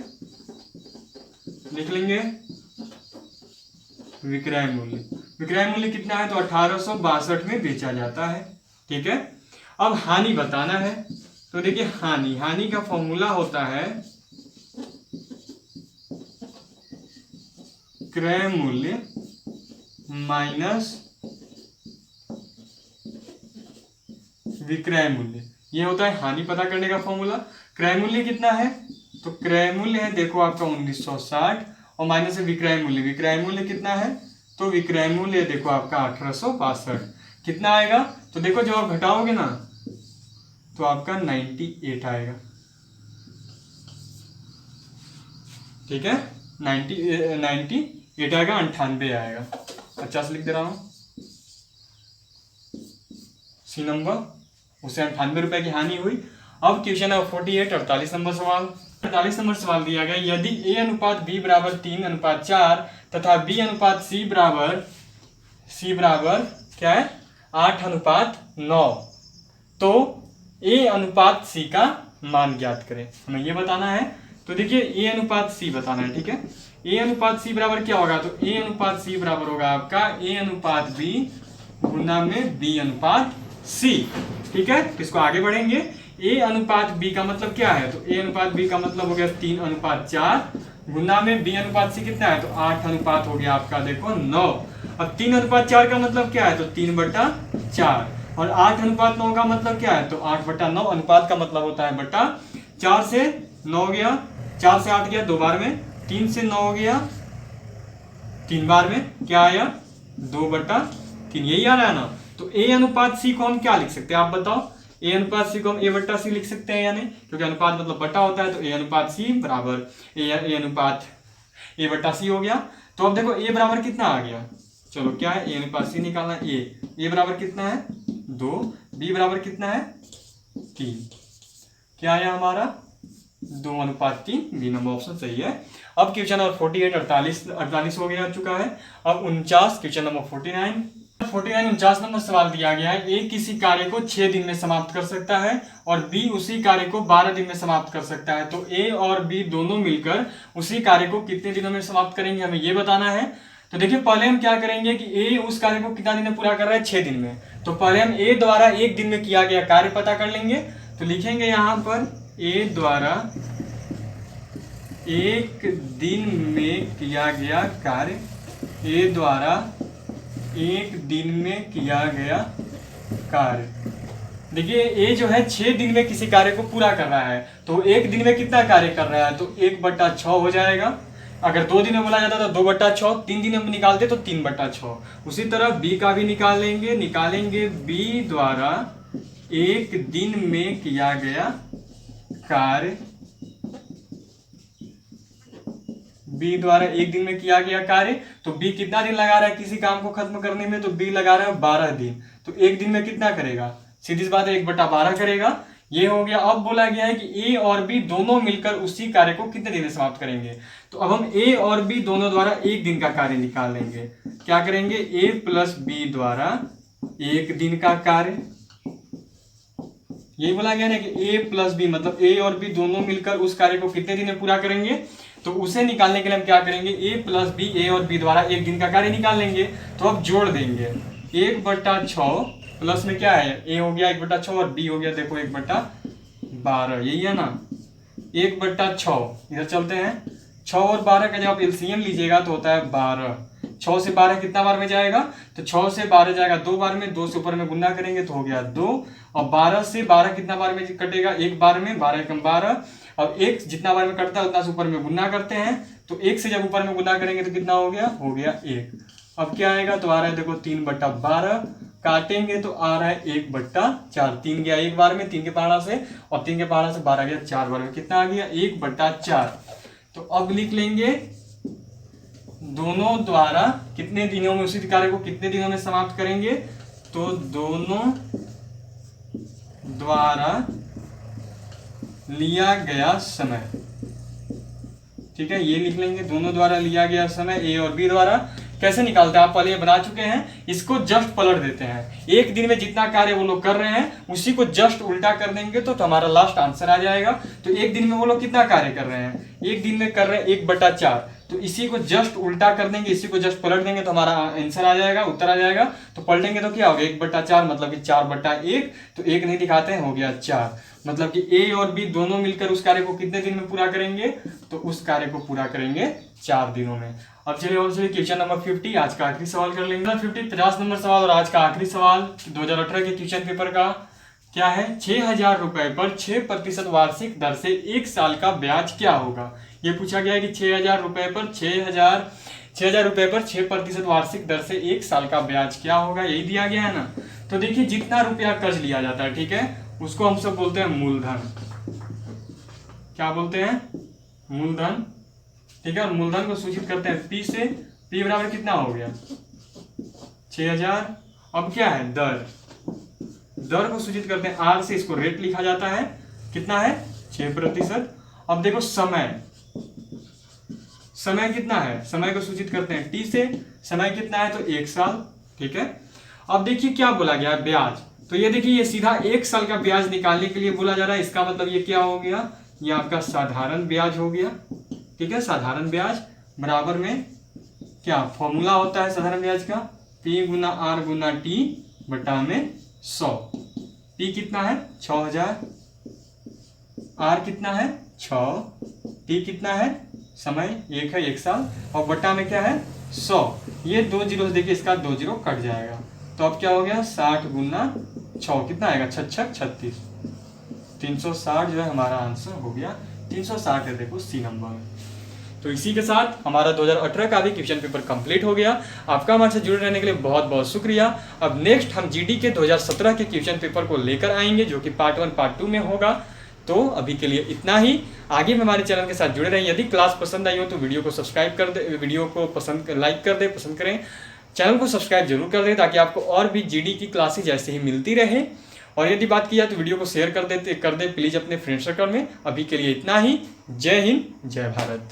लिख लेंगे विक्रय मूल्य। विक्रय मूल्य कितना है, तो 1862 में बेचा जाता है, ठीक है। अब हानि बताना है, तो देखिए हानि का फॉर्मूला होता है क्रय मूल्य माइनस विक्रय मूल्य, ये होता है हानि पता करने का फॉर्मूला। क्रय मूल्य कितना है, तो क्रय मूल्य है देखो आपका 1960, और माइनस है विक्रय मूल्य। विक्रय मूल्य कितना है, तो विक्रय मूल्य देखो आपका 1862 कितना आएगा, तो देखो जब आप घटाओगे ना तो आपका 98 आएगा, ठीक है। 98 आएगा, 98 आएगा। 50 लिख दे रहा हूं, सी नंबर, उसे 98 रुपए की हानि हुई। अब क्वेश्चन है 48 48 नंबर सवाल। 48 नंबर सवाल दिया गया, यदि a अनुपात b बराबर 3:4 तथा b अनुपात c बराबर क्या है 8:9, तो a अनुपात c का मान ज्ञात करें। हमें ये बताना है। तो देखिए a अनुपात c बताना है, ठीक है। a अनुपात c बराबर क्या होगा, तो a अनुपात c बराबर होगा आपका a अनुपात b गुना में b अनुपात c, ठीक है। इसको आगे बढ़ेंगे। a अनुपात b का मतलब क्या है, तो a अनुपात b का मतलब हो गया 3:4 गुना में b अनुपात c कितना है, तो 8 अनुपात हो गया आपका देखो 9। अब 3:4 का मतलब क्या है, तो 3/4, और 8:9 का मतलब क्या है, तो 8/9। अनुपात का मतलब होता है बटा। 4 से 9 गया, 4 से 8 गया 2 बार में, 3 से 9 हो गया 3 बार में, क्या आया 2/3, यही आ रहा है ना। तो a अनुपात c को हम क्या लिख सकते हैं, आप बताओ। ए अनुपात सी को हम ए बट्टा सी लिख सकते हैं या नहीं, क्योंकि अनुपात मतलब बट्टा होता है, तो ए अनुपात सी बराबर ए अनुपात ए बट्टा सी हो गया। तो अब देखो ए बराबर कितना आ गया, चलो क्या है, ए अनुपात सी निकालना है। ए बराबर कितना है 2, बी बराबर कितना है 3, क्या आया हमारा 2:3, बी नंबर ऑप्शन सही है। अब क्वेश्चन नंबर 48 48 हो गया चुका है। अब 49 क्वेश्चन नंबर 49 49 नंबर सवाल दिया गया है, ए किसी कार्य को 6 दिन में समाप्त कर सकता है और बी उसी कार्य को 12 दिन में समाप्त कर सकता है। तो ए और बी दोनों मिलकर उसी कार्य को कितने दिनों में समाप्त करेंगे, हमें ये बताना है। तो देखिए पहले हम क्या करेंगे कि ए उस कार्य को कितना दिन में पूरा कर रहा है, 6 दिन में। तो पहले हम ए द्वारा 1 दिन में किया गया कार्य पता कर लेंगे। तो लिखेंगे यहाँ पर ए द्वारा 1 दिन में किया गया कार्य, ए द्वारा 1 दिन में किया गया कार्य। देखिए ए जो है 6 दिन में किसी कार्य को पूरा कर रहा है, तो 1 दिन में कितना कार्य कर रहा है, तो 1/6 हो जाएगा। अगर 2 दिन में बोला जाता तो 2/6, 3 दिन में निकालते तो 3/6। उसी तरह बी का भी निकालेंगे बी द्वारा 1 दिन में किया गया कार्य, बी द्वारा 1 दिन में किया गया कार्य। तो बी कितना दिन लगा रहा है किसी काम को खत्म करने में, तो बी लगा रहा है 12 दिन। तो 1 दिन में कितना करेगा, सीधी सी बात है 1/12 करेगा। ये हो गया। अब बोला गया है कि ए और बी दोनों मिलकर उसी कार्य को कितने दिन में समाप्त करेंगे। तो अब हम ए और बी दोनों द्वारा 1 दिन का कार्य निकाल लेंगे। क्या करेंगे, ए प्लस बी द्वारा 1 दिन का कार्य। यही बोला गया ना कि ए प्लस बी मतलब ए और बी दोनों मिलकर उस कार्य को कितने दिन में पूरा करेंगे। तो उसे निकालने के लिए हम क्या करेंगे, ए प्लस बी, ए और बी द्वारा 1 दिन का कार्य निकाल लेंगे। तो अब जोड़ देंगे 1/6 प्लस में क्या है, ए हो गया 1/6 और बी हो गया देखो 1/12, यही है ना 1/6। इधर चलते हैं, 6 और 12 का जब आप एलसीएम लीजिएगा तो होता है 12। 6 से 12 कितना बार में जाएगा, तो 6 से 12 जाएगा 2 बार में, 2 से ऊपर में गुना करेंगे तो हो गया 2। और 12 से 12 कितना बार में कटेगा, 1 बार में, 12 एकम 12। अब 1 जितना बार में कटता है उतना से ऊपर में गुना करते हैं। तो 1 से जब ऊपर में गुना करेंगे तो कितना हो गया 1। अब क्या आएगा, तो आ रहा है देखो 3/12, काटेंगे तो आ रहा है 1/4। 3 गया 1 बार में 3 के पहाड़ा से, और 3 के पहाड़ा से 12 गया 4 बार में, कितना आ गया 1/4। तो अब लिख लेंगे दोनों द्वारा कितने दिनों में उसी कार्य को कितने दिनों में समाप्त करेंगे, तो दोनों द्वारा लिया गया समय। ठीक है, ये लिख लेंगे दोनों द्वारा लिया गया समय, ए और बी द्वारा। कैसे निकालते हैं, आप पहले बना चुके हैं, इसको जस्ट पलट देते हैं। 1 दिन में जितना कार्य वो लोग कर रहे हैं उसी को जस्ट उल्टा कर देंगे तो हमारा लास्ट आंसर आ जाएगा। तो 1 दिन में वो लोग कितना कार्य कर रहे हैं, 1 दिन में कर रहे हैं 1/4। तो इसी को जस्ट उल्टा कर देंगे, इसी को जस्ट पलट देंगे तो हमारा आंसर आ जाएगा, उत्तर आ जाएगा। तो पलटेंगे तो क्या हो गया 1/4 मतलब कि 4/1। तो 1 नहीं दिखाते हैं, हो गया 4। मतलब कि ए और बी दोनों मिलकर उस कार्य को कितने दिन में पूरा करेंगे, तो उस कार्य को पूरा करेंगे 4 दिनों में। अब चलिए क्वेश्चन नंबर 50 आज का आखिरी सवाल कर लेंगे। 50 नंबर सवाल और आज का आखिरी सवाल 2018 के क्वेश्चन पेपर का क्या है, 6,000 रुपए पर 6% वार्षिक दर से 1 साल का ब्याज क्या होगा। ये पूछा गया है कि 6,000 रुपए पर 6,000 रुपए पर 6% वार्षिक दर से 1 साल का ब्याज क्या होगा, यही दिया गया है ना। तो देखिए जितना रुपया कर्ज लिया जाता है, ठीक है, उसको हम सब बोलते हैं मूलधन। क्या बोलते हैं, मूलधन। ठीक है, और मूलधन को सूचित करते हैं पी से। पी बराबर कितना हो गया 6,000। अब क्या है, दर को सूचित करते हैं आर से, इसको रेट लिखा जाता है, कितना है 6%। अब देखो समय कितना है, समय को सूचित करते हैं टी से, समय कितना है तो 1 साल। ठीक है, अब देखिए क्या बोला गया है, ब्याज। तो ये देखिए ये सीधा 1 साल का ब्याज निकालने के लिए बोला जा रहा है। इसका मतलब ये क्या हो गया, ये आपका साधारण ब्याज हो गया। ठीक है, साधारण ब्याज बराबर में क्या फॉर्मूला होता है साधारण ब्याज का, P गुना R गुना T बटा में 100। P कितना है 6,000, R कितना है 6, T कितना है समय 1 है 1 साल, और बटा में क्या है 100। ये 2 जीरो देखिए, इसका 2 जीरो कट जाएगा। तो अब क्या हो गया 60 गुना 6 कितना आएगा 6×6 36। 360 जो है हमारा आंसर हो गया 360 है, देखो सी नंबर में। तो इसी के साथ हमारा 2018 का भी क्वेश्चन पेपर कंप्लीट हो गया। आपका हमारे से जुड़े रहने के लिए बहुत बहुत शुक्रिया। अब नेक्स्ट हम जीडी के 2017 के क्वेश्चन पेपर को लेकर आएंगे, जो कि पार्ट 1 पार्ट 2 में होगा। तो अभी के लिए इतना ही। आगे भी हमारे चैनल के साथ जुड़े रहें। यदि क्लास पसंद आई हो तो वीडियो को सब्सक्राइब कर दे, वीडियो को लाइक कर दे, पसंद करें। चैनल को सब्सक्राइब जरूर कर दें ताकि आपको और भी जीडी की क्लासेज ऐसे ही मिलती रहे। और यदि बात की जाए तो वीडियो को शेयर कर दे प्लीज़ अपने फ्रेंड सर्कल में। अभी के लिए इतना ही। जय हिंद, जय भारत।